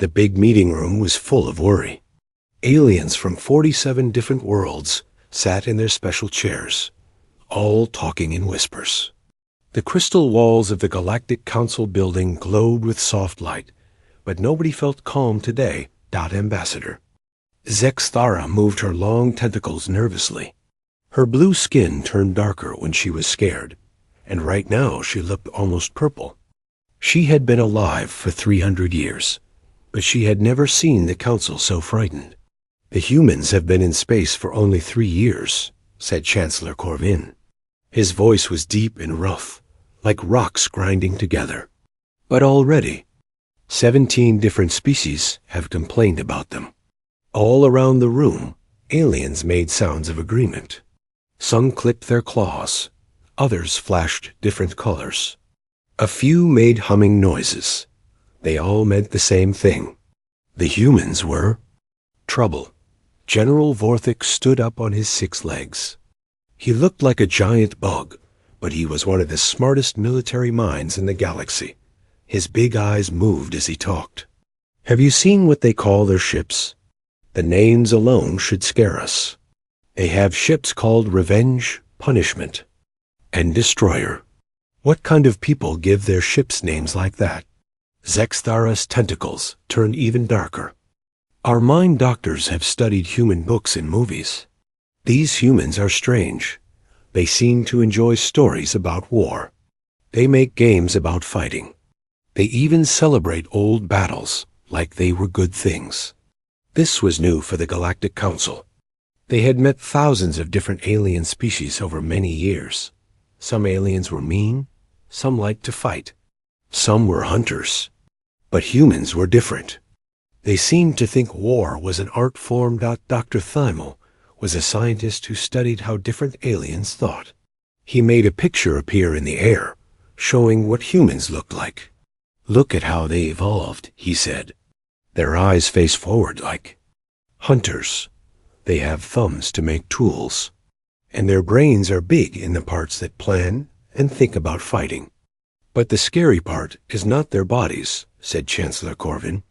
The big meeting room was full of worry. Aliens from 47 different worlds sat in their special chairs, all talking in whispers. The crystal walls of the Galactic Council building glowed with soft light, but nobody felt calm today, Ambassador. Zexthara moved her long tentacles nervously. Her blue skin turned darker when she was scared, and right now she looked almost purple. She had been alive for 300 years, but she had never seen the Council so frightened. The humans have been in space for only 3 years, said Chancellor Corvin. His voice was deep and rough, like rocks grinding together. But already, 17 different species have complained about them. All around the room, aliens made sounds of agreement. Some clicked their claws. Others flashed different colors. A few made humming noises. They all meant the same thing. The humans were trouble. General Vorthik stood up on his 6 legs. He looked like a giant bug, but he was one of the smartest military minds in the galaxy. His big eyes moved as he talked. Have you seen what they call their ships? The names alone should scare us. They have ships called Revenge, Punishment, and Destroyer. What kind of people give their ships names like that? Zexthara's tentacles turned even darker. Our mind doctors have studied human books and movies. These humans are strange. They seem to enjoy stories about war. They make games about fighting. They even celebrate old battles like they were good things. This was new for the Galactic Council. They had met thousands of different alien species over many years. Some aliens were mean, some liked to fight. Some were hunters. But humans were different. They seemed to think war was an art form. Dr. Thymel was a scientist who studied how different aliens thought. He made a picture appear in the air, showing what humans looked like. Look at how they evolved, he said. Their eyes face forward like hunters. They have thumbs to make tools. And their brains are big in the parts that plan and think about fighting. But the scary part is not their bodies, said Chancellor Corvin.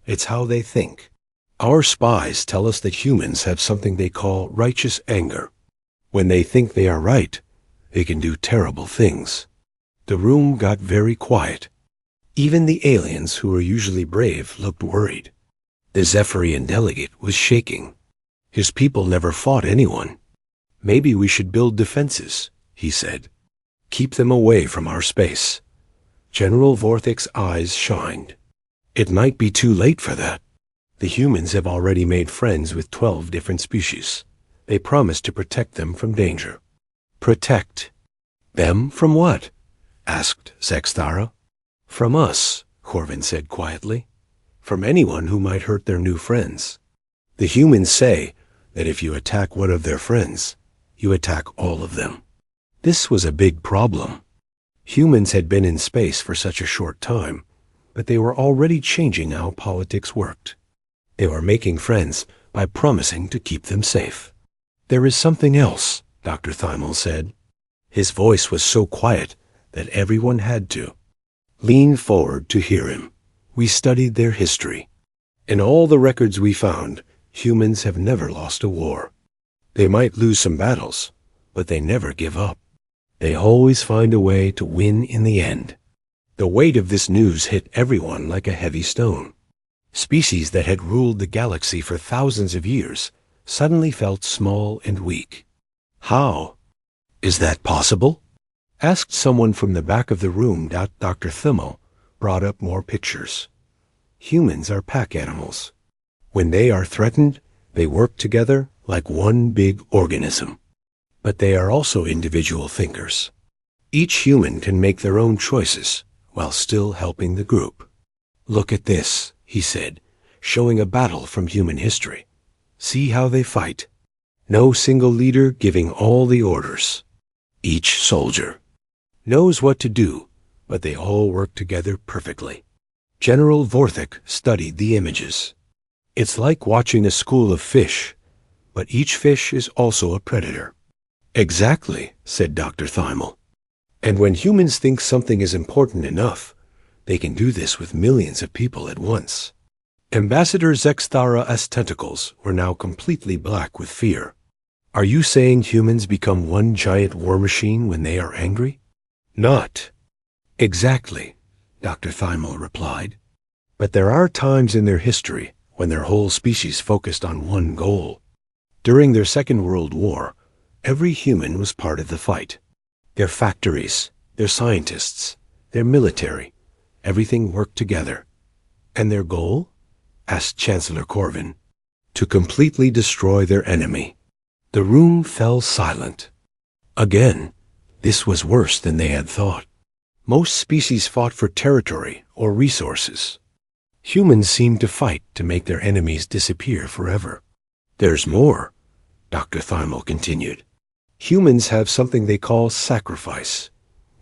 It's how they think. Our spies tell us that humans have something they call righteous anger. When they think they are right, they can do terrible things. The room got very quiet. Even the aliens, who were usually brave, looked worried. The Zephyrian delegate was shaking. His people never fought anyone. Maybe we should build defenses, he said. Keep them away from our space. General Vorthik's eyes shined. It might be too late for that. The humans have already made friends with 12 different species. They promised to protect them from danger. Protect? Them from what? Asked Zexthara. From us, Corvin said quietly. From anyone who might hurt their new friends. The humans say that if you attack one of their friends, you attack all of them. This was a big problem. Humans had been in space for such a short time, but they were already changing how politics worked. They were making friends by promising to keep them safe. There is something else, Dr. Thymel said. His voice was so quiet that everyone had to lean forward to hear him. We studied their history. In all the records we found, humans have never lost a war. They might lose some battles, but they never give up. They always find a way to win in the end. The weight of this news hit everyone like a heavy stone. Species that had ruled the galaxy for thousands of years suddenly felt small and weak. How? Is that possible? Asked someone from the back of the room. Dr. Thymel brought up more pictures. Humans are pack animals. When they are threatened, they work together like one big organism. But they are also individual thinkers. Each human can make their own choices while still helping the group. Look at this, he said, showing a battle from human history. See how they fight. No single leader giving all the orders. Each soldier knows what to do, but they all work together perfectly. General Vorthik studied the images. It's like watching a school of fish, but each fish is also a predator. Exactly, said Dr. Thymel. And when humans think something is important enough, they can do this with millions of people at once. Ambassador Zexthara's tentacles were now completely black with fear. Are you saying humans become one giant war machine when they are angry? Not exactly, Dr. Thymel replied. But there are times in their history when their whole species focused on one goal. During their Second World War, every human was part of the fight. Their factories, their scientists, their military, everything worked together. And their goal? Asked Chancellor Corvin. To completely destroy their enemy. The room fell silent. Again, this was worse than they had thought. Most species fought for territory or resources. Humans seemed to fight to make their enemies disappear forever. There's more, Dr. Thymel continued. Humans have something they call sacrifice.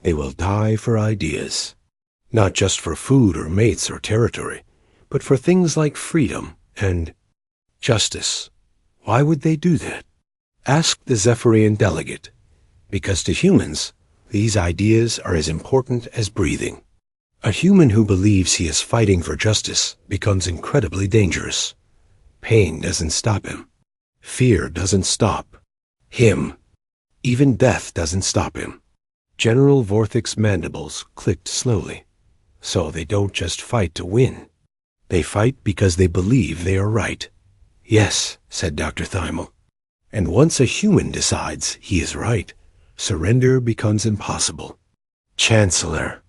They will die for ideas. Not just for food or mates or territory, but for things like freedom and justice. Why would they do that? Asked the Zephyrian delegate. Because to humans, these ideas are as important as breathing. A human who believes he is fighting for justice becomes incredibly dangerous. Pain doesn't stop him. Fear doesn't stop him. Even death doesn't stop him. General Vorthic's mandibles clicked slowly. So they don't just fight to win. They fight because they believe they are right. Yes, said Dr. Thymel. And once a human decides he is right, surrender becomes impossible. Chancellor.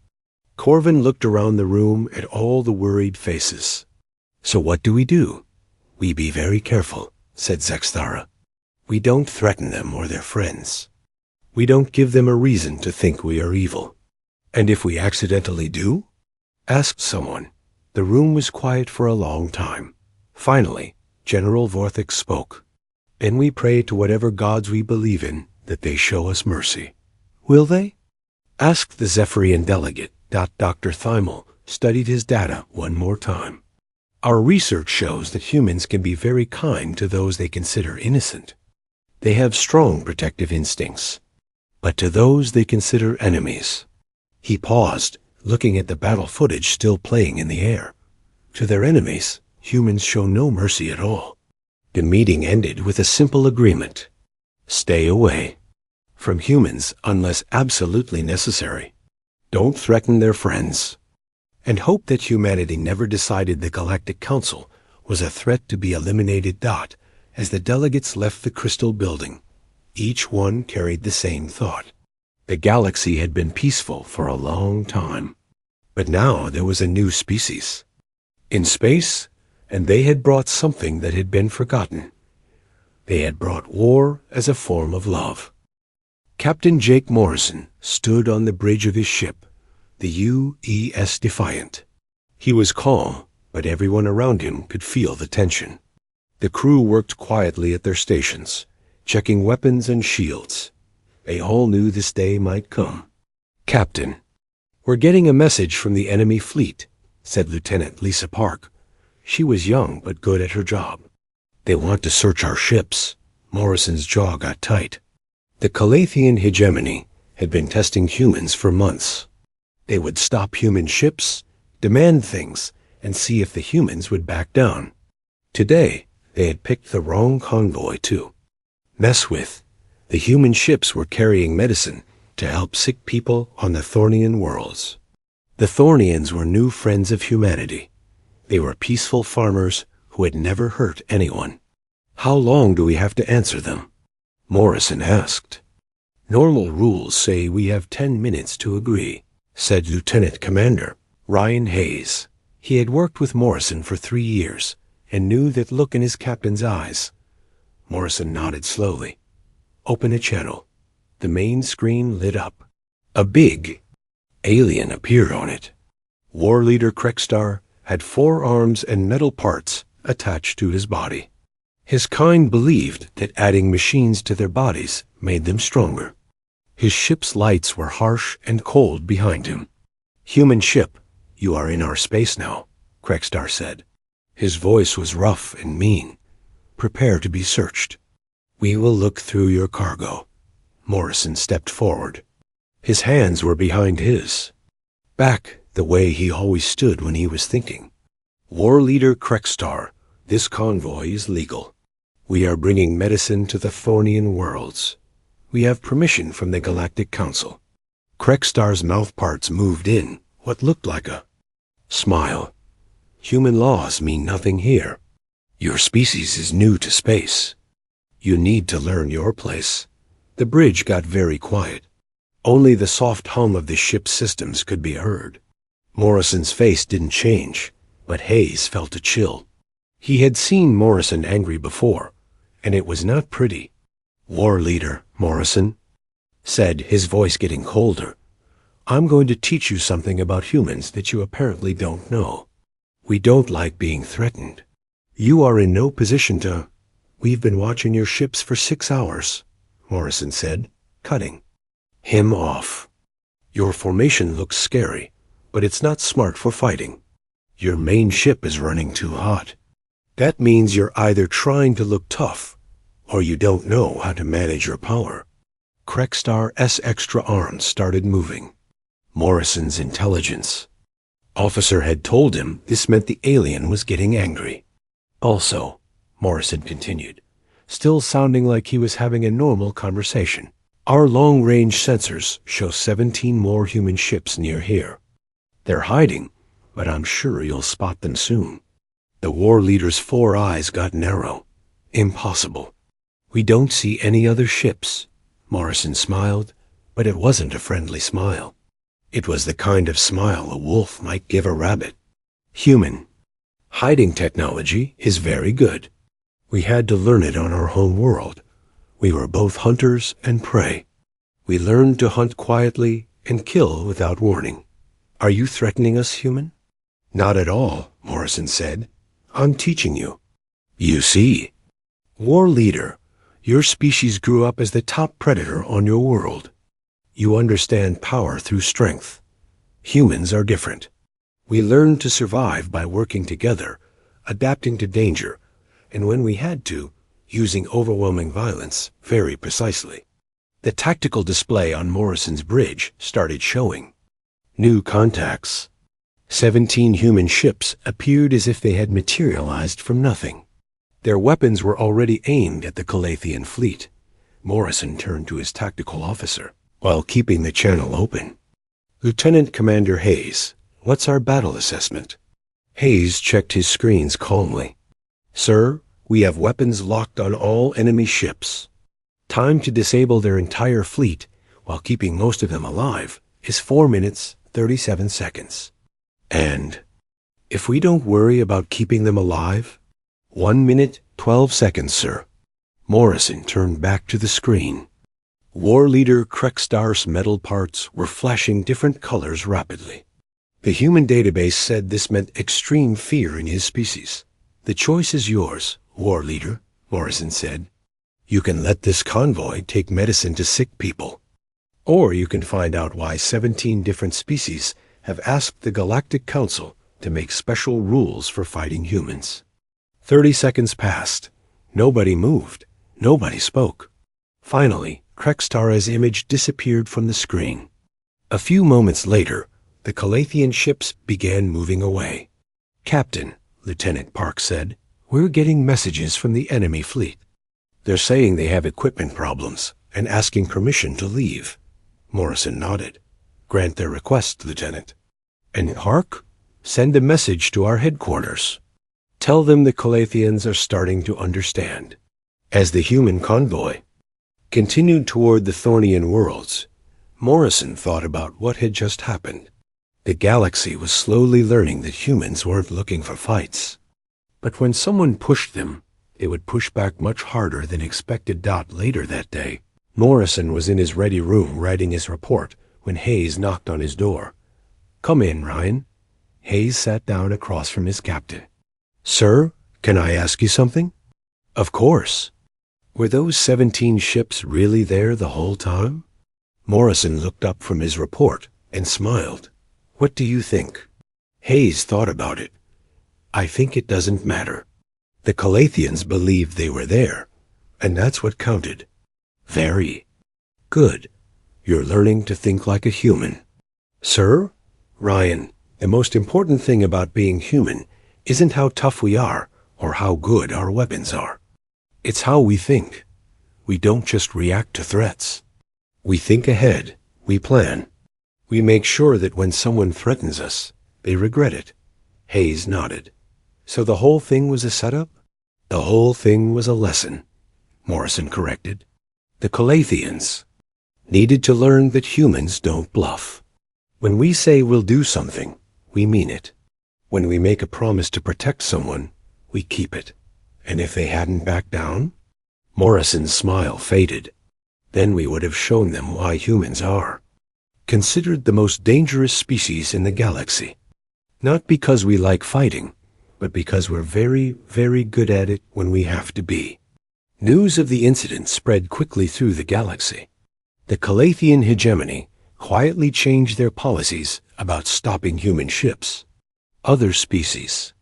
Corvin looked around the room at all the worried faces. So what do? We be very careful, said Zexthara. We don't threaten them or their friends. We don't give them a reason to think we are evil. And if we accidentally do? Asked someone. The room was quiet for a long time. Finally, General Vorthic spoke. And we pray to whatever gods we believe in that they show us mercy. Will they? Asked the Zephyrian delegate. Dr. Thymel studied his data one more time. Our research shows that humans can be very kind to those they consider innocent. They have strong protective instincts. But to those they consider enemies. He paused, looking at the battle footage still playing in the air. To their enemies, humans show no mercy at all. The meeting ended with a simple agreement. Stay away from humans unless absolutely necessary. Don't threaten their friends. And hope that humanity never decided the Galactic Council was a threat to be eliminated. As the delegates left the crystal building, each one carried the same thought. The galaxy had been peaceful for a long time. But now there was a new species. In space, and they had brought something that had been forgotten. They had brought war as a form of love. Captain Jake Morrison stood on the bridge of his ship, the UES Defiant. He was calm, but everyone around him could feel the tension. The crew worked quietly at their stations, checking weapons and shields. They all knew this day might come. Captain, we're getting a message from the enemy fleet, said Lieutenant Lisa Park. She was young but good at her job. They want to search our ships. Morrison's jaw got tight. The Calathian hegemony had been testing humans for months. They would stop human ships, demand things, and see if the humans would back down. Today, they had picked the wrong convoy to mess with. The human ships were carrying medicine to help sick people on the Thornian worlds. The Thornians were new friends of humanity. They were peaceful farmers who had never hurt anyone. How long do we have to answer them? Morrison asked. Normal rules say we have 10 minutes to agree, said Lieutenant Commander Ryan Hayes. He had worked with Morrison for 3 years and knew that look in his captain's eyes. Morrison nodded slowly. Open a channel. The main screen lit up. A big alien appeared on it. War leader Krekstar had 4 arms and metal parts attached to his body. His kind believed that adding machines to their bodies made them stronger. His ship's lights were harsh and cold behind him. Human ship, you are in our space now, Krekstar said. His voice was rough and mean. Prepare to be searched. We will look through your cargo. Morrison stepped forward. His hands were behind his. Back the way he always stood when he was thinking. War Leader Krekstar, this convoy is legal. We are bringing medicine to the Thornian worlds. We have permission from the Galactic Council. Krekstar's mouthparts moved in what looked like a smile. Human laws mean nothing here. Your species is new to space. You need to learn your place. The bridge got very quiet. Only the soft hum of the ship's systems could be heard. Morrison's face didn't change, but Hayes felt a chill. He had seen Morrison angry before, and it was not pretty. War Leader, Morrison, said, his voice getting colder, I'm going to teach you something about humans that you apparently don't know. We don't like being threatened. You are in no position to... We've been watching your ships for 6 hours, Morrison said, cutting him off. Your formation looks scary, but it's not smart for fighting. Your main ship is running too hot. That means you're either trying to look tough, or you don't know how to manage your power. Krekstar's extra arms started moving. Morrison's intelligence officer had told him this meant the alien was getting angry. Also, Morrison continued, still sounding like he was having a normal conversation, our long-range sensors show 17 more human ships near here. They're hiding, but I'm sure you'll spot them soon. The war leader's 4 eyes got narrow. Impossible. We don't see any other ships. Morrison smiled, but it wasn't a friendly smile. It was the kind of smile a wolf might give a rabbit. Human. Hiding technology is very good. We had to learn it on our home world. We were both hunters and prey. We learned to hunt quietly and kill without warning. Are you threatening us, human? Not at all, Morrison said. I'm teaching you. You see. War Leader, your species grew up as the top predator on your world. You understand power through strength. Humans are different. We learned to survive by working together, adapting to danger, and when we had to, using overwhelming violence very precisely. The tactical display on Morrison's bridge started showing. New contacts. 17 human ships appeared as if they had materialized from nothing. Their weapons were already aimed at the Calathian fleet. Morrison turned to his tactical officer, while keeping the channel open. Lieutenant Commander Hayes, what's our battle assessment? Hayes checked his screens calmly. Sir, we have weapons locked on all enemy ships. Time to disable their entire fleet, while keeping most of them alive, is 4 minutes, 37 seconds. And if we don't worry about keeping them alive, 1 minute, 12 seconds, sir. Morrison turned back to the screen. War Leader Krekstar's metal parts were flashing different colors rapidly. The human database said this meant extreme fear in his species. The choice is yours, War Leader, Morrison said. You can let this convoy take medicine to sick people. Or you can find out why 17 different species have asked the Galactic Council to make special rules for fighting humans. 30 seconds passed. Nobody moved. Nobody spoke. Finally, Krekstar's image disappeared from the screen. A few moments later, the Calathian ships began moving away. Captain, Lieutenant Park said, we're getting messages from the enemy fleet. They're saying they have equipment problems and asking permission to leave. Morrison nodded. Grant their request, Lieutenant. And Park, send a message to our headquarters. Tell them the Calathians are starting to understand. As the human convoy continued toward the Thornian worlds, Morrison thought about what had just happened. The galaxy was slowly learning that humans weren't looking for fights. But when someone pushed them, it would push back much harder than expected. Later that day, Morrison was in his ready room writing his report when Hayes knocked on his door. Come in, Ryan. Hayes sat down across from his captain. Sir, can I ask you something? Of course. Were those 17 ships really there the whole time? Morrison looked up from his report and smiled. What do you think? Hayes thought about it. I think it doesn't matter. The Calathians believed they were there, and that's what counted. Very good. You're learning to think like a human. Sir? Ryan, the most important thing about being human isn't how tough we are or how good our weapons are. It's how we think. We don't just react to threats. We think ahead. We plan. We make sure that when someone threatens us, they regret it. Hayes nodded. So the whole thing was a setup? The whole thing was a lesson, Morrison corrected. The Calathians needed to learn that humans don't bluff. When we say we'll do something, we mean it. When we make a promise to protect someone, we keep it. And if they hadn't backed down? Morrison's smile faded. Then we would have shown them why humans are considered the most dangerous species in the galaxy. Not because we like fighting, but because we're very, very good at it when we have to be. News of the incident spread quickly through the galaxy. The Calathian hegemony quietly changed their policies about stopping human ships. Other species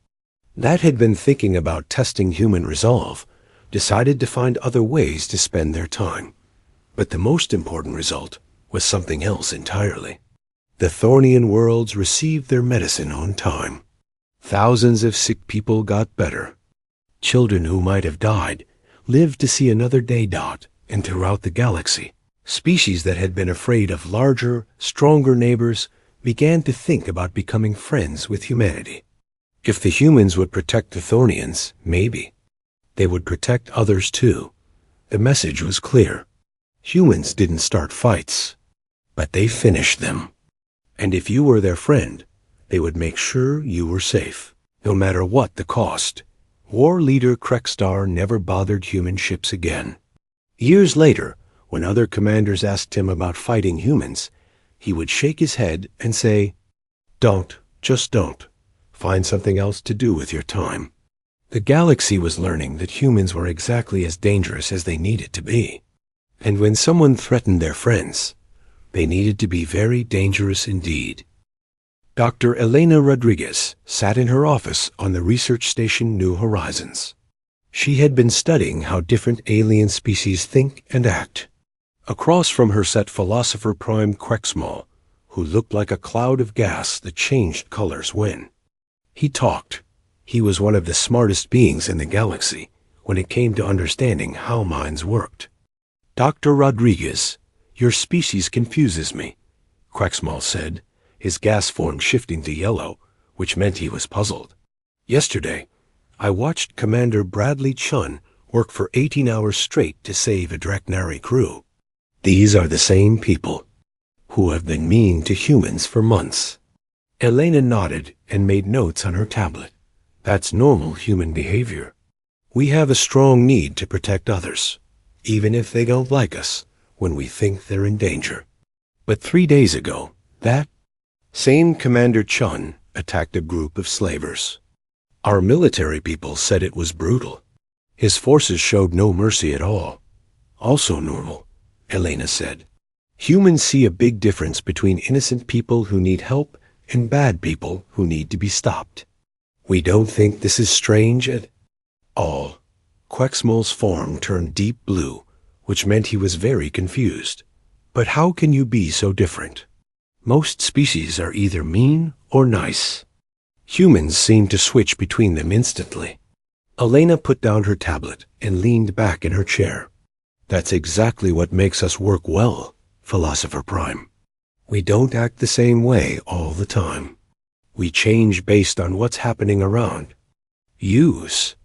that had been thinking about testing human resolve decided to find other ways to spend their time. But the most important result was something else entirely. The Thornian worlds received their medicine on time. Thousands of sick people got better. Children who might have died lived to see another day dot, and throughout the galaxy, species that had been afraid of larger, stronger neighbors began to think about becoming friends with humanity. If the humans would protect the Thornians, maybe they would protect others too. The message was clear. Humans didn't start fights, but they finished them. And if you were their friend, they would make sure you were safe, no matter what the cost. War leader Krekstar never bothered human ships again. Years later, when other commanders asked him about fighting humans, he would shake his head and say, "Don't, just don't. Find something else to do with your time." The galaxy was learning that humans were exactly as dangerous as they needed to be. And when someone threatened their friends, they needed to be very dangerous indeed. Dr. Elena Rodriguez sat in her office on the research station New Horizons. She had been studying how different alien species think and act. Across from her sat Philosopher Prime Quexmal, who looked like a cloud of gas that changed colors when he talked. He was one of the smartest beings in the galaxy when it came to understanding how minds worked. "Dr. Rodriguez, your species confuses me," Quexmal said, his gas form shifting to yellow, which meant he was puzzled. "Yesterday, I watched Commander Bradley Chun work for 18 hours straight to save a Draknari crew. These are the same people who have been mean to humans for months." Elena nodded and made notes on her tablet. "That's normal human behavior. We have a strong need to protect others, even if they don't like us, when we think they're in danger." But 3 days ago, that same Commander Chun attacked a group of slavers. Our military people said it was brutal. His forces showed no mercy at all. "Also normal," Elena said. "Humans see a big difference between innocent people who need help and bad people who need to be stopped. We don't think this is strange at all." Quexmal's form turned deep blue, which meant he was very confused. "But how can you be so different? Most species are either mean or nice. Humans seem to switch between them instantly." Elena put down her tablet and leaned back in her chair. "That's exactly what makes us work well, Philosopher Prime. We don't act the same way all the time. We change based on what's happening around. Use."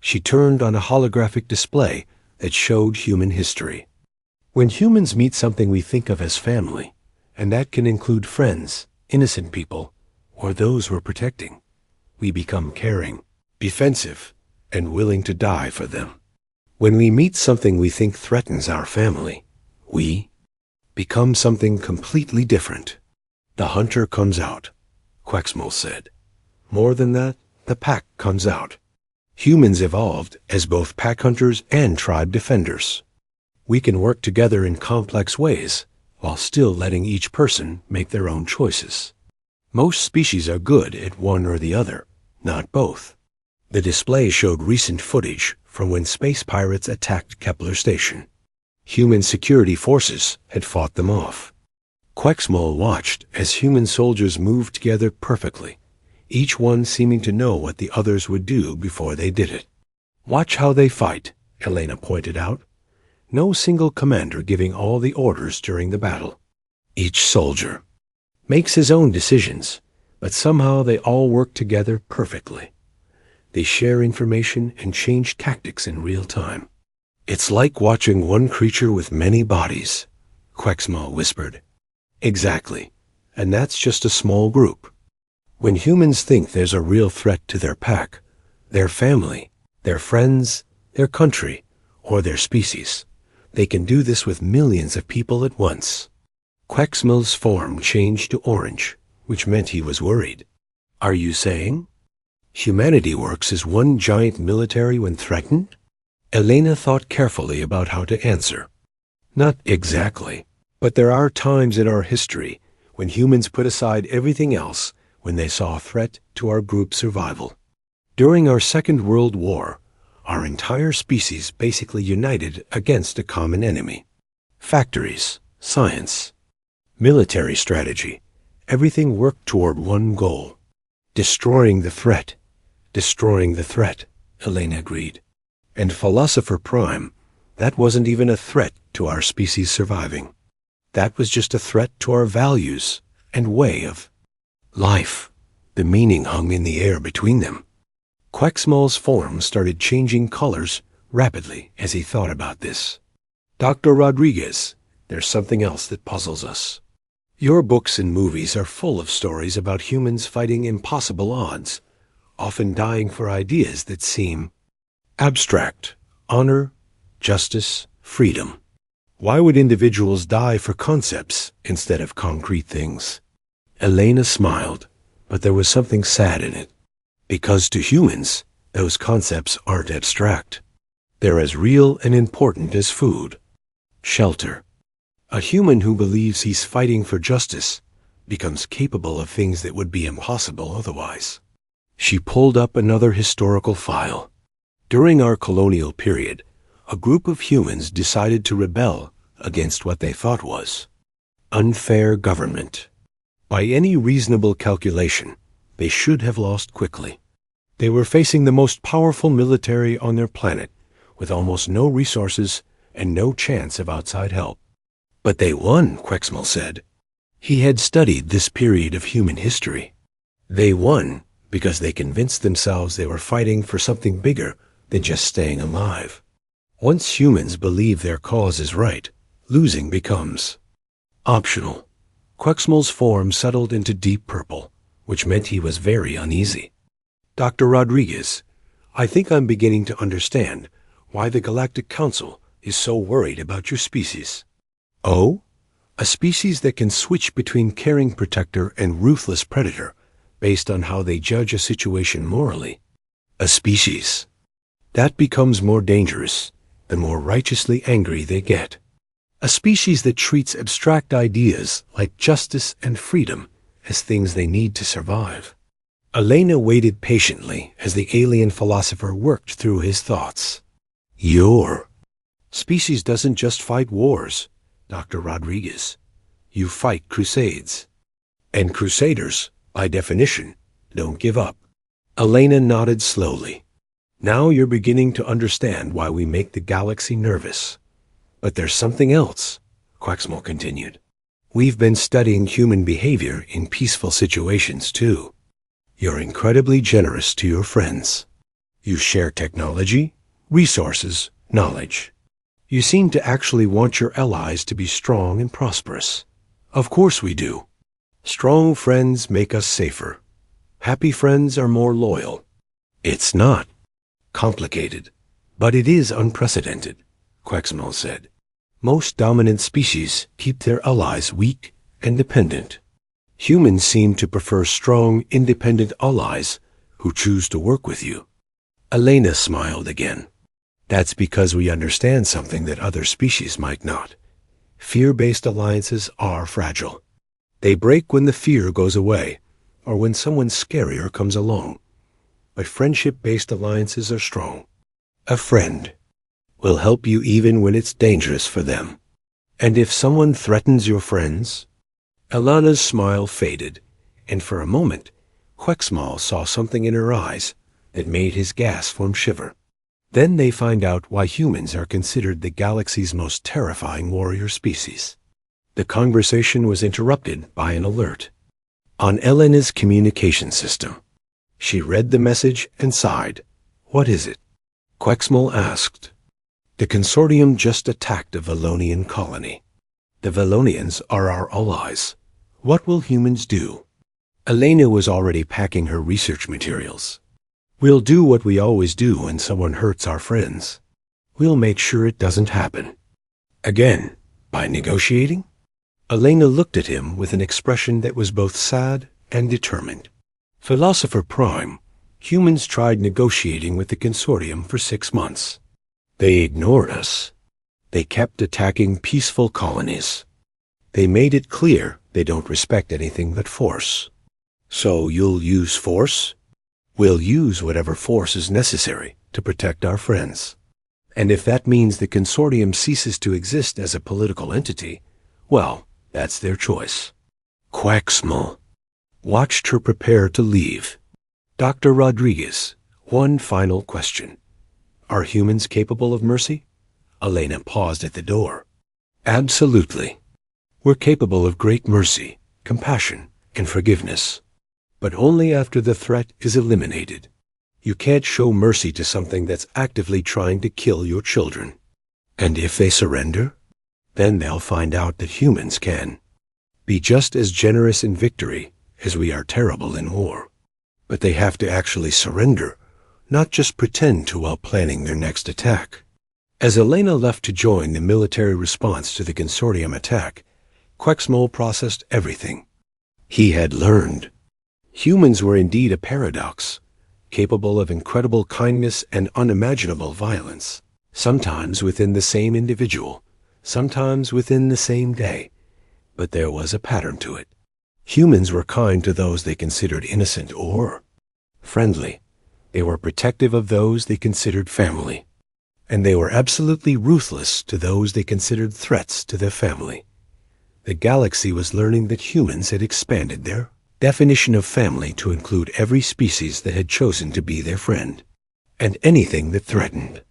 She turned on a holographic display that showed human history. "When humans meet something we think of as family, and that can include friends, innocent people, or those we're protecting, we become caring, defensive, and willing to die for them. When we meet something we think threatens our family, we become something completely different. The hunter comes out," Quexmal said. "More than that, the pack comes out. Humans evolved as both pack hunters and tribe defenders. We can work together in complex ways while still letting each person make their own choices. Most species are good at one or the other, not both." The display showed recent footage from when space pirates attacked Kepler Station. Human security forces had fought them off. Quexmal watched as human soldiers moved together perfectly, each one seeming to know what the others would do before they did it. "Watch how they fight," Elena pointed out. "No single commander giving all the orders during the battle. Each soldier makes his own decisions, but somehow they all work together perfectly. They share information and change tactics in real time. It's like watching one creature with many bodies," Quexmal whispered. "Exactly, and that's just a small group. When humans think there's a real threat to their pack, their family, their friends, their country, or their species, they can do this with millions of people at once." Quexmal's form changed to orange, which meant he was worried. "Are you saying humanity works as one giant military when threatened?" Elena thought carefully about how to answer. "Not exactly, but there are times in our history when humans put aside everything else when they saw a threat to our group's survival. During our Second World War, our entire species basically united against a common enemy. Factories, science, military strategy, everything worked toward one goal. Destroying the threat, Elena agreed. And Philosopher Prime, that wasn't even a threat to our species surviving. That was just a threat to our values and way of life. The meaning hung in the air between them." Quexmal's form started changing colors rapidly as he thought about this. "Dr. Rodriguez, there's something else that puzzles us. Your books and movies are full of stories about humans fighting impossible odds, often dying for ideas that seem abstract: honor, justice, freedom. Why would individuals die for concepts instead of concrete things?" Elena smiled, but there was something sad in it. Because to humans, those concepts aren't abstract. They're as real and important as food, shelter. A human who believes he's fighting for justice becomes capable of things that would be impossible otherwise. She pulled up another historical file. During our colonial period, a group of humans decided to rebel against what they thought was unfair government. By any reasonable calculation, they should have lost quickly. They were facing the most powerful military on their planet, with almost no resources and no chance of outside help. "But they won," Quexmal said. He had studied this period of human history. They won because they convinced themselves they were fighting for something bigger than just staying alive. Once humans believe their cause is right, losing becomes optional. Quexmal's form settled into deep purple, which meant he was very uneasy. "Dr. Rodriguez, I think I'm beginning to understand why the Galactic Council is so worried about your species." "Oh? A species that can switch between caring protector and ruthless predator based on how they judge a situation morally. A species that becomes more dangerous the more righteously angry they get. A species that treats abstract ideas like justice and freedom as things they need to survive." Elena waited patiently as the alien philosopher worked through his thoughts. "Your species doesn't just fight wars, Dr. Rodriguez. You fight crusades. And crusaders, by definition, don't give up." Elena nodded slowly. "Now you're beginning to understand why we make the galaxy nervous. But there's something else," Quexmal continued. "We've been studying human behavior in peaceful situations, too. You're incredibly generous to your friends. You share technology, resources, knowledge. You seem to actually want your allies to be strong and prosperous." "Of course we do. Strong friends make us safer. Happy friends are more loyal. It's not complicated, but it is unprecedented," Quexmal said. "Most dominant species keep their allies weak and dependent. Humans seem to prefer strong, independent allies who choose to work with you." Elena smiled again. "That's because we understand something that other species might not. Fear-based alliances are fragile. They break when the fear goes away, or when someone scarier comes along. But friendship-based alliances are strong. A friend will help you even when it's dangerous for them. And if someone threatens your friends..." Elena's smile faded, and for a moment, Quexmal saw something in her eyes that made his gas form shiver. Then they find out why humans are considered the galaxy's most terrifying warrior species. The conversation was interrupted by an alert on Elena's communication system. She read the message and sighed. "What is it?" Quexmal asked. "The consortium just attacked a Valonian colony. The Valonians are our allies. What will humans do?" Elena was already packing her research materials. "We'll do what we always do when someone hurts our friends. We'll make sure it doesn't happen." Again, by negotiating? Elena looked at him with an expression that was both sad and determined. "Philosopher Prime, humans tried negotiating with the consortium for 6 months. They ignored us. They kept attacking peaceful colonies. They made it clear they don't respect anything but force. So you'll use force? We'll use whatever force is necessary to protect our friends. And if that means the consortium ceases to exist as a political entity, well, that's their choice." Quaxmal watched her prepare to leave. "Dr. Rodriguez, one final question. Are humans capable of mercy?" Elena paused at the door. "Absolutely. We're capable of great mercy, compassion, and forgiveness. But only after the threat is eliminated. You can't show mercy to something that's actively trying to kill your children. And if they surrender, then they'll find out that humans can be just as generous in victory as we are terrible in war. But they have to actually surrender, not just pretend to while planning their next attack." As Elena left to join the military response to the consortium attack, Quexmal processed everything he had learned. Humans were indeed a paradox, capable of incredible kindness and unimaginable violence, sometimes within the same individual, sometimes within the same day. But there was a pattern to it. Humans were kind to those they considered innocent or friendly. They were protective of those they considered family. And they were absolutely ruthless to those they considered threats to their family. The galaxy was learning that humans had expanded their definition of family to include every species that had chosen to be their friend, and anything that threatened.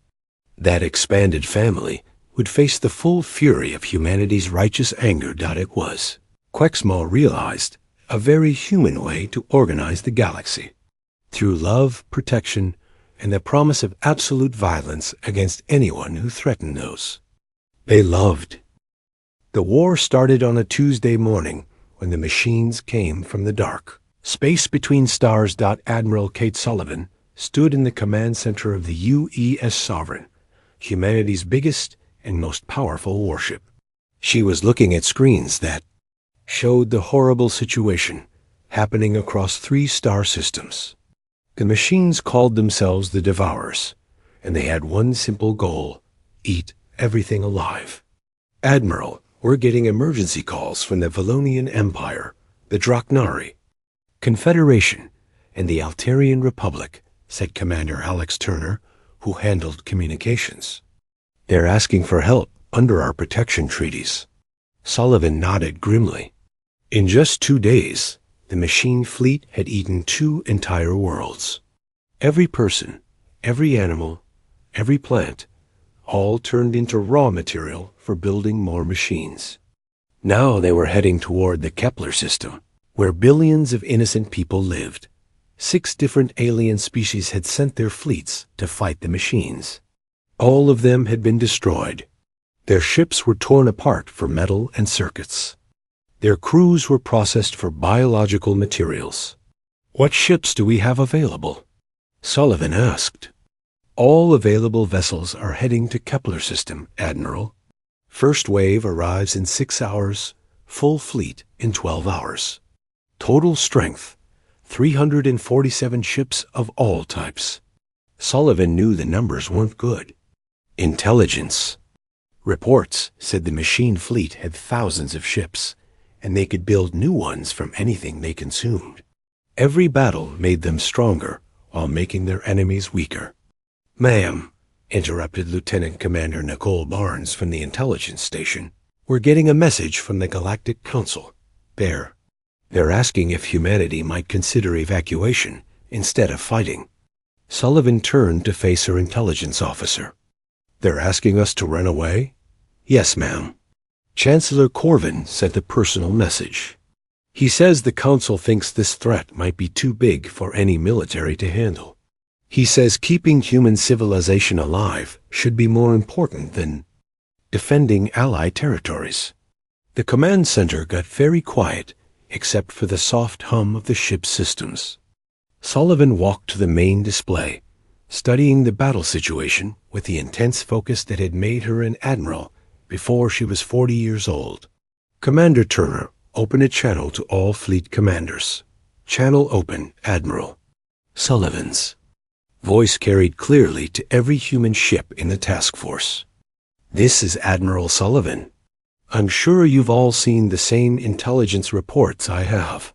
That expanded family would face the full fury of humanity's righteous anger. It was, Quexmal realized, a very human way to organize the galaxy, through love, protection, and the promise of absolute violence against anyone who threatened those they loved. The war started on a Tuesday morning when the machines came from the dark. Space Between Stars. Admiral Kate Sullivan stood in the command center of the UES Sovereign, humanity's biggest and most powerful warship. She was looking at screens that showed the horrible situation happening across 3 star systems. The machines called themselves the Devourers, and they had one simple goal: eat everything alive. "Admiral, we're getting emergency calls from the Valonian Empire, the Draknari, Confederation, and the Altarian Republic," said Commander Alex Turner, who handled communications. "They're asking for help under our protection treaties." Sullivan nodded grimly. In just 2 days, the machine fleet had eaten 2 entire worlds. Every person, every animal, every plant, all turned into raw material for building more machines. Now they were heading toward the Kepler system, where billions of innocent people lived. 6 different alien species had sent their fleets to fight the machines. All of them had been destroyed. Their ships were torn apart for metal and circuits. Their crews were processed for biological materials. "What ships do we have available?" Sullivan asked. "All available vessels are heading to Kepler system, Admiral. First wave arrives in 6 hours, full fleet in 12 hours. Total strength, 347 ships of all types." Sullivan knew the numbers weren't good. Intelligence. Reports said the machine fleet had thousands of ships, and they could build new ones from anything they consumed. Every battle made them stronger while making their enemies weaker. "Ma'am," interrupted Lieutenant Commander Nicole Barnes from the intelligence station, "we're getting a message from the Galactic Council. They're They're asking if humanity might consider evacuation instead of fighting. Sullivan turned to face her intelligence officer. They're asking us to run away? Yes, ma'am. Chancellor Corvin sent a personal message. He says the Council thinks this threat might be too big for any military to handle. He says keeping human civilization alive should be more important than defending Allied territories. The command center got very quiet, except for the soft hum of the ship's systems. Sullivan walked to the main display, studying the battle situation with the intense focus that had made her an admiral before she was 40 years old. Commander Turner opened a channel to all fleet commanders. Channel open, Admiral. Sullivan's voice carried clearly to every human ship in the task force. This is Admiral Sullivan. I'm sure you've all seen the same intelligence reports I have.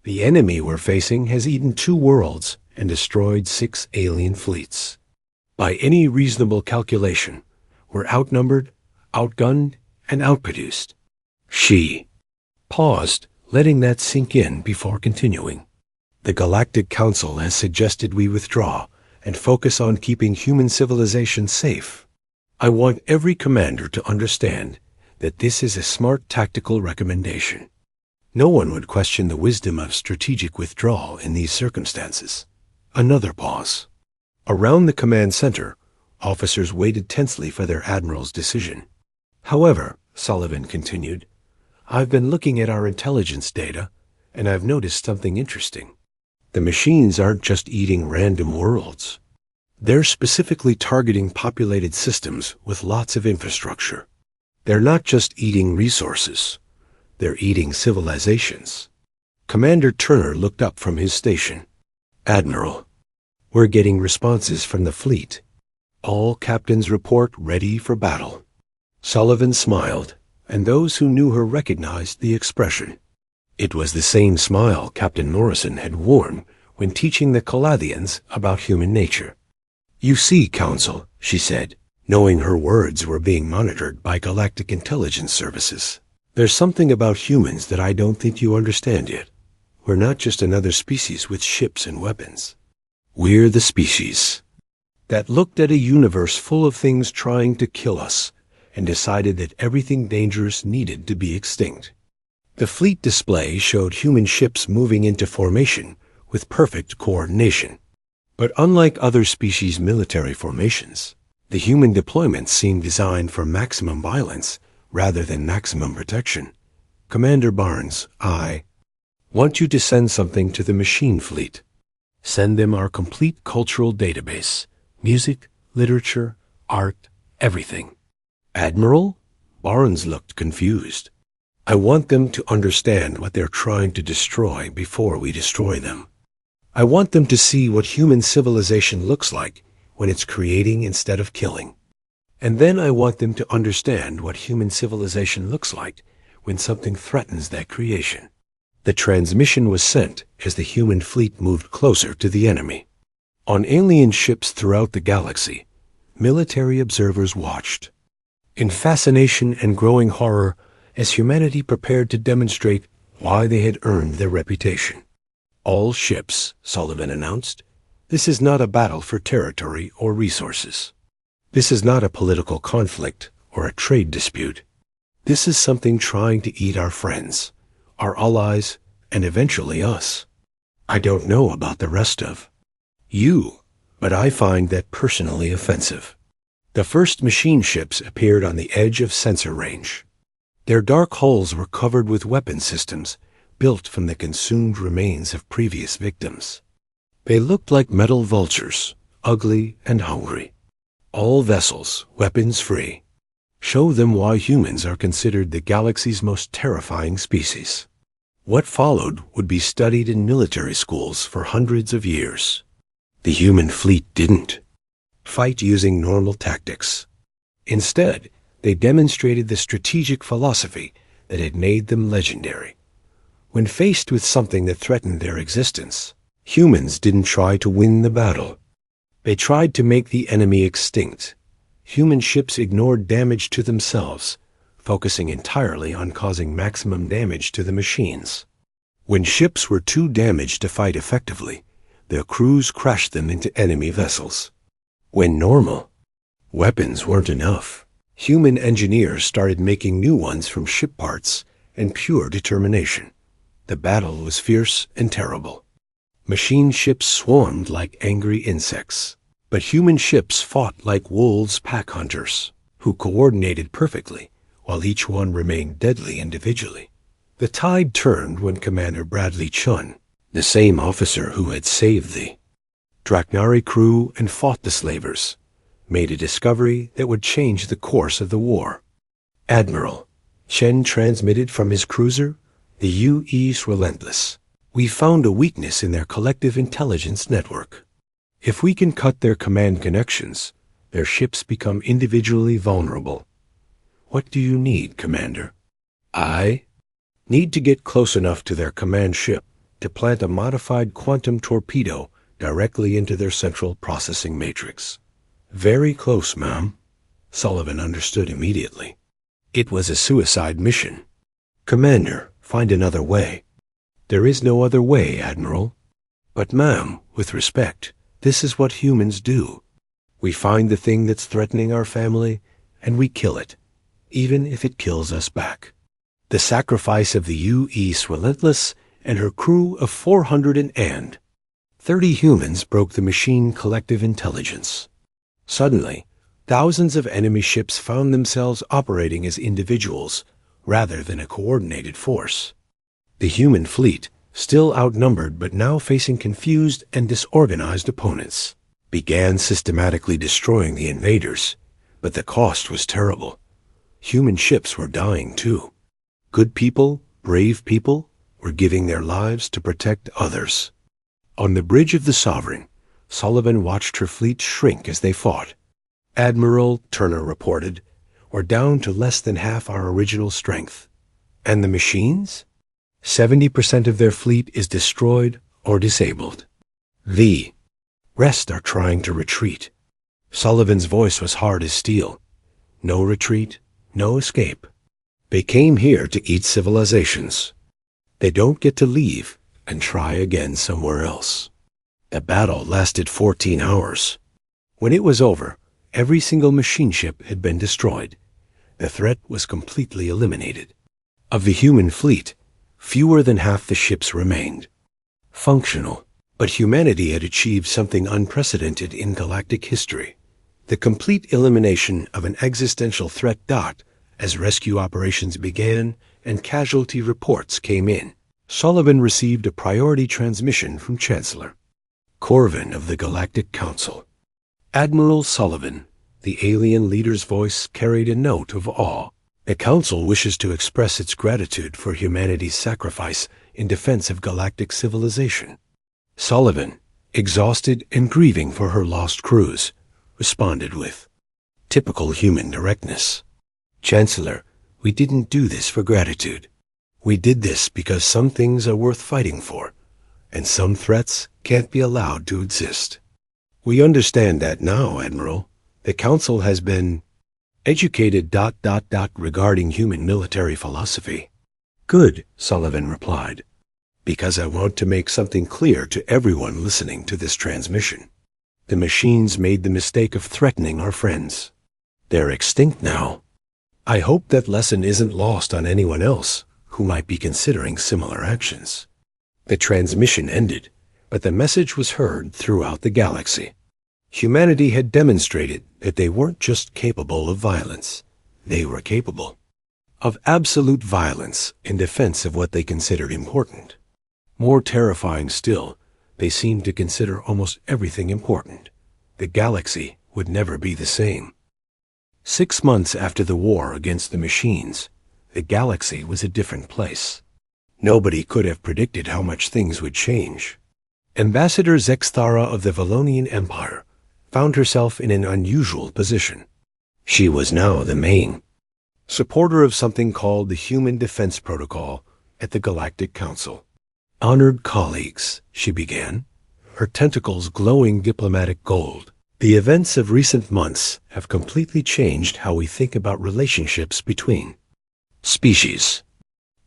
The enemy we're facing has eaten 2 worlds and destroyed 6 alien fleets. By any reasonable calculation, we're outnumbered, outgunned, and outproduced. She paused, letting that sink in before continuing. The Galactic Council has suggested we withdraw and focus on keeping human civilization safe. I want every commander to understand that this is a smart tactical recommendation. No one would question the wisdom of strategic withdrawal in these circumstances. Another pause. Around the command center, officers waited tensely for their admiral's decision. However, Sullivan continued, I've been looking at our intelligence data, and I've noticed something interesting. The machines aren't just eating random worlds. They're specifically targeting populated systems with lots of infrastructure. They're not just eating resources. They're eating civilizations. Commander Turner looked up from his station. Admiral, we're getting responses from the fleet. All captains report ready for battle. Sullivan smiled, and those who knew her recognized the expression. It was the same smile Captain Morrison had worn when teaching the Calathians about human nature. You see, Council, she said, knowing her words were being monitored by Galactic Intelligence Services. There's something about humans that I don't think you understand yet. We're not just another species with ships and weapons. We're the species that looked at a universe full of things trying to kill us and decided that everything dangerous needed to be extinct. The fleet display showed human ships moving into formation with perfect coordination. But unlike other species' military formations, the human deployments seemed designed for maximum violence rather than maximum protection. Commander Barnes, I want you to send something to the machine fleet. Send them our complete cultural database, music, literature, art, everything. Admiral? Barnes looked confused. I want them to understand what they're trying to destroy before we destroy them. I want them to see what human civilization looks like when it's creating instead of killing. And then I want them to understand what human civilization looks like when something threatens that creation. The transmission was sent as the human fleet moved closer to the enemy. On alien ships throughout the galaxy, military observers watched, in fascination and growing horror as humanity prepared to demonstrate why they had earned their reputation. All ships, Sullivan announced. This is not a battle for territory or resources. This is not a political conflict or a trade dispute. This is something trying to eat our friends, our allies, and eventually us. I don't know about the rest of you, but I find that personally offensive. The first machine ships appeared on the edge of sensor range. Their dark hulls were covered with weapon systems built from the consumed remains of previous victims. They looked like metal vultures, ugly and hungry. All vessels, weapons-free. Show them why humans are considered the galaxy's most terrifying species. What followed would be studied in military schools for hundreds of years. The human fleet didn't fight using normal tactics. Instead, they demonstrated the strategic philosophy that had made them legendary. When faced with something that threatened their existence, humans didn't try to win the battle. They tried to make the enemy extinct. Human ships ignored damage to themselves, focusing entirely on causing maximum damage to the machines. When ships were too damaged to fight effectively, their crews crashed them into enemy vessels. When normal weapons weren't enough, human engineers started making new ones from ship parts and pure determination. The battle was fierce and terrible. Machine ships swarmed like angry insects, but human ships fought like wolves pack hunters, who coordinated perfectly, while each one remained deadly individually. The tide turned when Commander Bradley Chun, the same officer who had saved the Draknari crew and fought the slavers, made a discovery that would change the course of the war. Admiral Chen transmitted from his cruiser, the U.E.'s Relentless. We found a weakness in their collective intelligence network. If we can cut their command connections, their ships become individually vulnerable. What do you need, Commander? I need to get close enough to their command ship to plant a modified quantum torpedo directly into their central processing matrix. Very close, ma'am. Sullivan understood immediately. It was a suicide mission. Commander, find another way. There is no other way, Admiral. But ma'am, with respect, this is what humans do. We find the thing that's threatening our family, and we kill it, even if it kills us back. The sacrifice of the U.E.'s Relentless and her crew of 430 humans broke the machine collective intelligence. Suddenly, thousands of enemy ships found themselves operating as individuals rather than a coordinated force. The human fleet, still outnumbered but now facing confused and disorganized opponents, began systematically destroying the invaders, but the cost was terrible. Human ships were dying too. Good people, brave people, were giving their lives to protect others. On the bridge of the Sovereign, Sullivan watched her fleet shrink as they fought. Admiral, Turner reported, we're down to less than half our original strength. And the machines? 70% of their fleet is destroyed or disabled. The rest are trying to retreat. Sullivan's voice was hard as steel. No retreat, no escape. They came here to eat civilizations. They don't get to leave and try again somewhere else. The battle lasted 14 hours. When it was over, every single machine ship had been destroyed. The threat was completely eliminated. Of the human fleet, fewer than half the ships remained. Functional, but humanity had achieved something unprecedented in galactic history. The complete elimination of an existential threat. As rescue operations began and casualty reports came in, Sullivan received a priority transmission from Chancellor Corvin of the Galactic Council. Admiral Sullivan, the alien leader's voice carried a note of awe. The Council wishes to express its gratitude for humanity's sacrifice in defense of galactic civilization. Sullivan, exhausted and grieving for her lost crews, responded with typical human directness. Chancellor, we didn't do this for gratitude. We did this because some things are worth fighting for, and some threats can't be allowed to exist. We understand that now, Admiral. The Council has been educated ... regarding human military philosophy. Good, Sullivan replied, because I want to make something clear to everyone listening to this transmission. The machines made the mistake of threatening our friends. They're extinct now. I hope that lesson isn't lost on anyone else who might be considering similar actions. The transmission ended, but the message was heard throughout the galaxy. Humanity had demonstrated that they weren't just capable of violence. They were capable of absolute violence in defense of what they considered important. More terrifying still, they seemed to consider almost everything important. The galaxy would never be the same. 6 months after the war against the machines, the galaxy was a different place. Nobody could have predicted how much things would change. Ambassador Zexthara of the Valonian Empire found herself in an unusual position. She was now the main supporter of something called the Human Defense Protocol at the Galactic Council. Honored colleagues, she began, her tentacles glowing diplomatic gold. The events of recent months have completely changed how we think about relationships between species.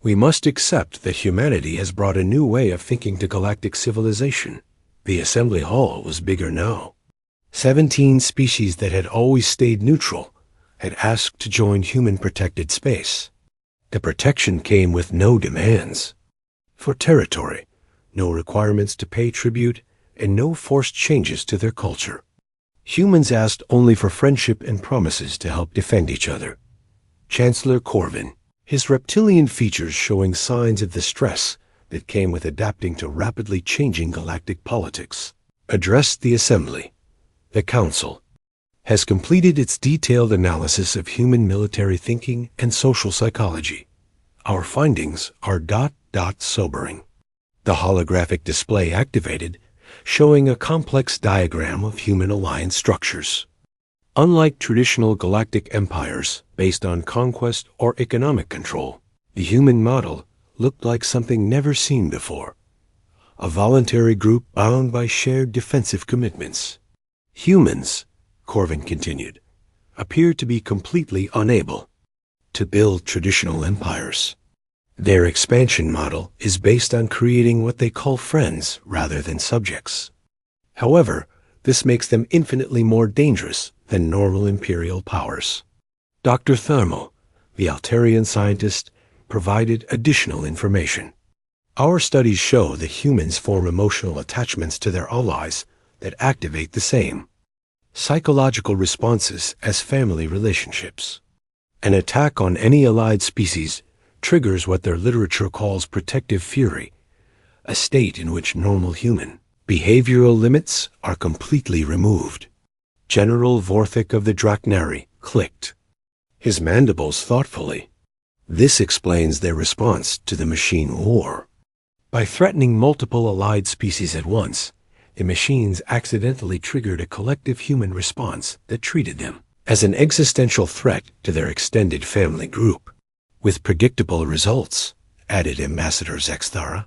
We must accept that humanity has brought a new way of thinking to galactic civilization. The assembly hall was bigger now. 17 species that had always stayed neutral had asked to join human-protected space. The protection came with no demands. For territory, no requirements to pay tribute, and no forced changes to their culture. Humans asked only for friendship and promises to help defend each other. Chancellor Corvin, his reptilian features showing signs of the stress that came with adapting to rapidly changing galactic politics, addressed the Assembly. The Council has completed its detailed analysis of human military thinking and social psychology. Our findings are sobering. The holographic display activated, showing a complex diagram of human alliance structures. Unlike traditional galactic empires based on conquest or economic control, the human model looked like something never seen before. A voluntary group bound by shared defensive commitments. Humans, Corvin continued, appear to be completely unable to build traditional empires. Their expansion model is based on creating what they call friends rather than subjects. However, this makes them infinitely more dangerous than normal imperial powers. Dr. Thermal, the Altarian scientist, provided additional information. Our studies show that humans form emotional attachments to their allies that activate the same psychological responses as family relationships. An attack on any allied species triggers what their literature calls protective fury, a state in which normal human behavioral limits are completely removed. General Vorthik of the Draknari clicked his mandibles thoughtfully. This explains their response to the machine war. By threatening multiple allied species at once, the machines accidentally triggered a collective human response that treated them as an existential threat to their extended family group. With predictable results, added Ambassador Zexthara.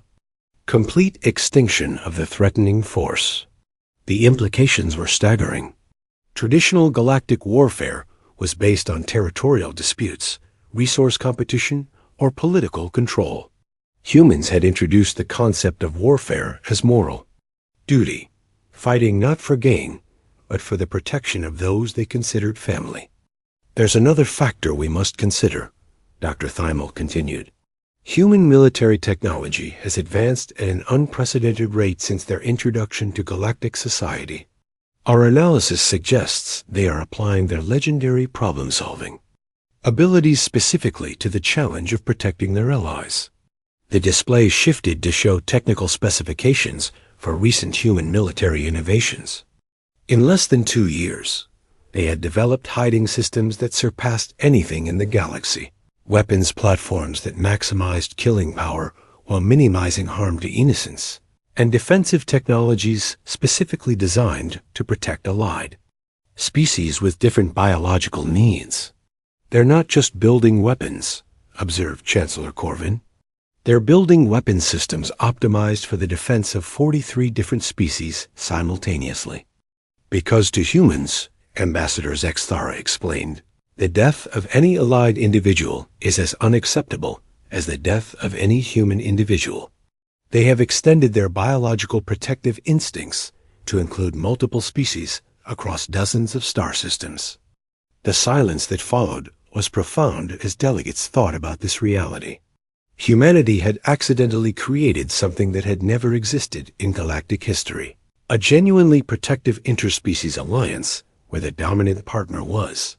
Complete extinction of the threatening force. The implications were staggering. Traditional galactic warfare was based on territorial disputes, resource competition, or political control. Humans had introduced the concept of warfare as moral duty, fighting not for gain, but for the protection of those they considered family. There's another factor we must consider, Dr. Thymel continued. Human military technology has advanced at an unprecedented rate since their introduction to galactic society. Our analysis suggests they are applying their legendary problem-solving abilities specifically to the challenge of protecting their allies. The display shifted to show technical specifications for recent human military innovations. In less than 2 years, they had developed hiding systems that surpassed anything in the galaxy, weapons platforms that maximized killing power while minimizing harm to innocents, and defensive technologies specifically designed to protect allied species with different biological needs. They're not just building weapons, observed Chancellor Corvin. They're building weapon systems optimized for the defense of 43 different species simultaneously. Because to humans, Ambassador Zexthara explained, the death of any allied individual is as unacceptable as the death of any human individual. They have extended their biological protective instincts to include multiple species across dozens of star systems. The silence that followed was profound as delegates thought about this reality. Humanity had accidentally created something that had never existed in galactic history, a genuinely protective interspecies alliance where the dominant partner was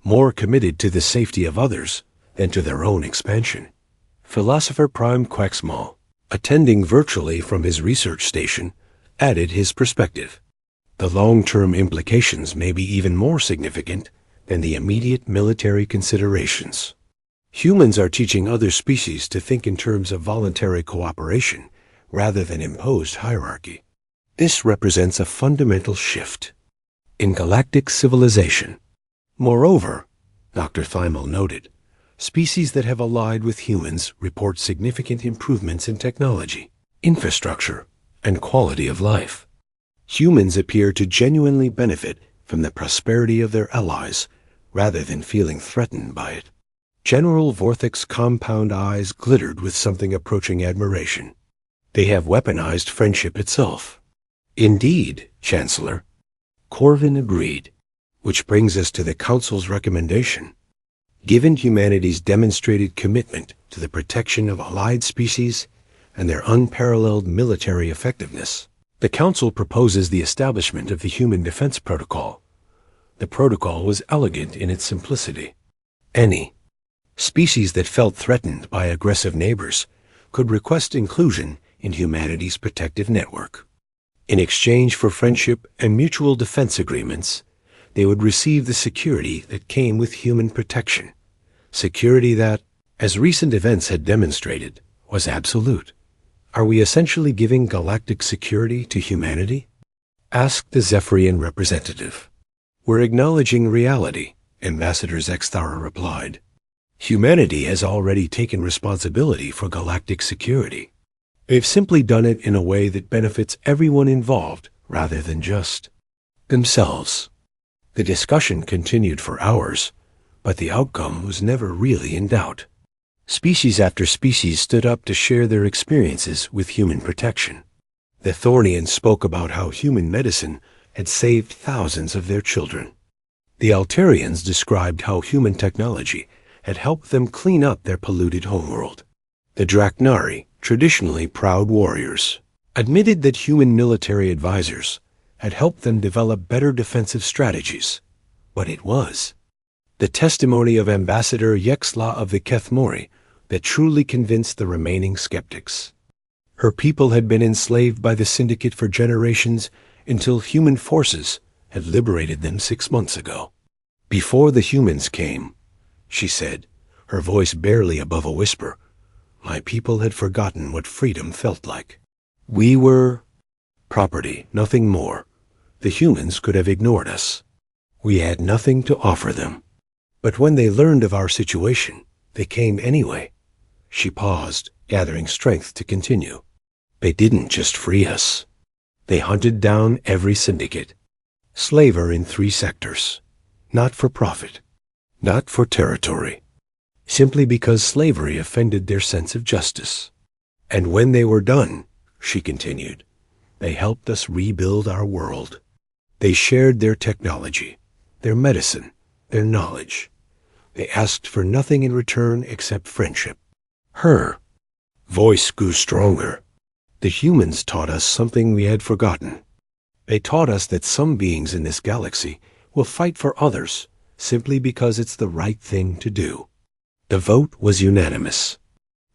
more committed to the safety of others than to their own expansion. Philosopher Prime Quaxmal, attending virtually from his research station, added his perspective. The long-term implications may be even more significant than the immediate military considerations. Humans are teaching other species to think in terms of voluntary cooperation rather than imposed hierarchy. This represents a fundamental shift in galactic civilization. Moreover, Dr. Thymel noted, species that have allied with humans report significant improvements in technology, infrastructure, and quality of life. Humans appear to genuinely benefit from the prosperity of their allies rather than feeling threatened by it. General Vorthic's compound eyes glittered with something approaching admiration. They have weaponized friendship itself. Indeed, Chancellor. Corvin agreed, which brings us to the Council's recommendation. Given humanity's demonstrated commitment to the protection of allied species and their unparalleled military effectiveness, the Council proposes the establishment of the Human Defense Protocol. The protocol was elegant in its simplicity. Any species that felt threatened by aggressive neighbors could request inclusion in humanity's protective network. In exchange for friendship and mutual defense agreements, they would receive the security that came with human protection, security that, as recent events had demonstrated, was absolute. Are we essentially giving galactic security to humanity? Asked the Zephyrian representative. We're acknowledging reality, Ambassador Zexthara replied. Humanity has already taken responsibility for galactic security. They've simply done it in a way that benefits everyone involved rather than just themselves. The discussion continued for hours, but the outcome was never really in doubt. Species after species stood up to share their experiences with human protection. The Thornians spoke about how human medicine had saved thousands of their children. The Altarians described how human technology had helped them clean up their polluted homeworld. The Draknari, traditionally proud warriors, admitted that human military advisors had helped them develop better defensive strategies. But it was the testimony of Ambassador Yexla of the Kethmori that truly convinced the remaining skeptics. Her people had been enslaved by the Syndicate for generations until human forces had liberated them 6 months ago. Before the humans came, she said, her voice barely above a whisper, my people had forgotten what freedom felt like. We were property, nothing more. The humans could have ignored us. We had nothing to offer them. But when they learned of our situation, they came anyway. She paused, gathering strength to continue. They didn't just free us. They hunted down every syndicate. Slaver in 3 sectors. Not for profit. Not for territory. Simply because slavery offended their sense of justice. And when they were done, she continued, they helped us rebuild our world. They shared their technology, their medicine, their knowledge. They asked for nothing in return except friendship. Her voice grew stronger. The humans taught us something we had forgotten. They taught us that some beings in this galaxy will fight for others simply because it's the right thing to do. The vote was unanimous.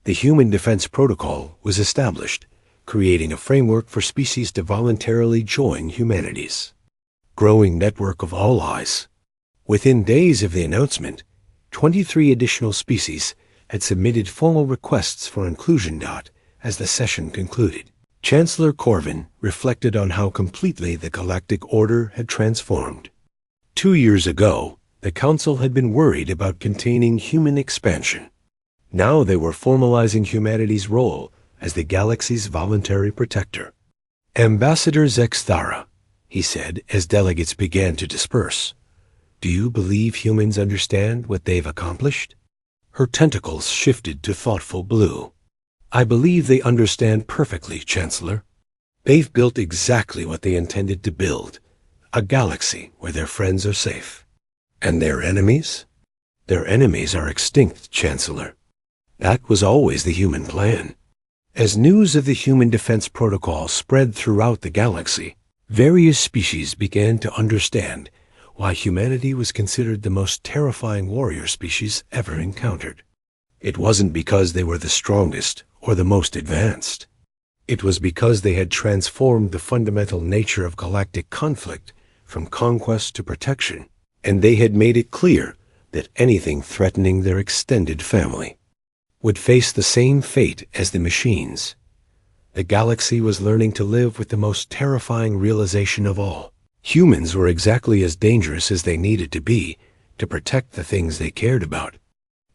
The Human Defense Protocol was established, creating a framework for species to voluntarily join humanity's growing network of allies. Within days of the announcement, 23 additional species had submitted formal requests for inclusion. As the session concluded, Chancellor Corvin reflected on how completely the galactic order had transformed. 2 years ago, the Council had been worried about containing human expansion. Now they were formalizing humanity's role as the galaxy's voluntary protector. Ambassador Zexthara, he said as delegates began to disperse, do you believe humans understand what they've accomplished? Her tentacles shifted to thoughtful blue. I believe they understand perfectly, Chancellor. They've built exactly what they intended to build, a galaxy where their friends are safe. And their enemies? Their enemies are extinct, Chancellor. That was always the human plan. As news of the Human Defense Protocol spread throughout the galaxy, various species began to understand why humanity was considered the most terrifying warrior species ever encountered. It wasn't because they were the strongest or the most advanced. It was because they had transformed the fundamental nature of galactic conflict from conquest to protection, and they had made it clear that anything threatening their extended family would face the same fate as the machines. The galaxy was learning to live with the most terrifying realization of all. Humans were exactly as dangerous as they needed to be to protect the things they cared about.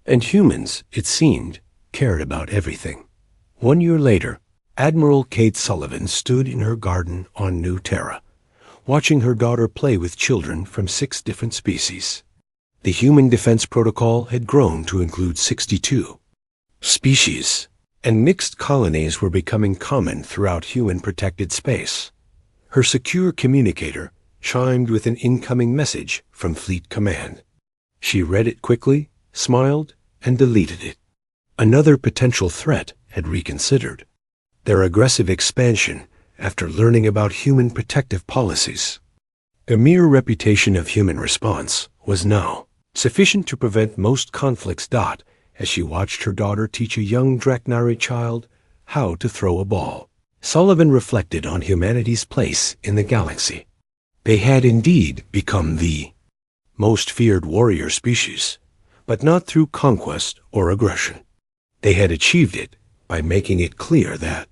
And humans, it seemed, cared about everything. 1 year later, Admiral Kate Sullivan stood in her garden on New Terra, watching her daughter play with children from 6 different species. The Human Defense Protocol had grown to include 62 species, and mixed colonies were becoming common throughout human-protected space. Her secure communicator chimed with an incoming message from Fleet Command. She read it quickly, smiled, and deleted it. Another potential threat had reconsidered their aggressive expansion after learning about human protective policies. The mere reputation of human response was now sufficient to prevent most conflicts. As she watched her daughter teach a young Draknari child how to throw a ball, Sullivan reflected on humanity's place in the galaxy. They had indeed become the most feared warrior species, but not through conquest or aggression. They had achieved it by making it clear that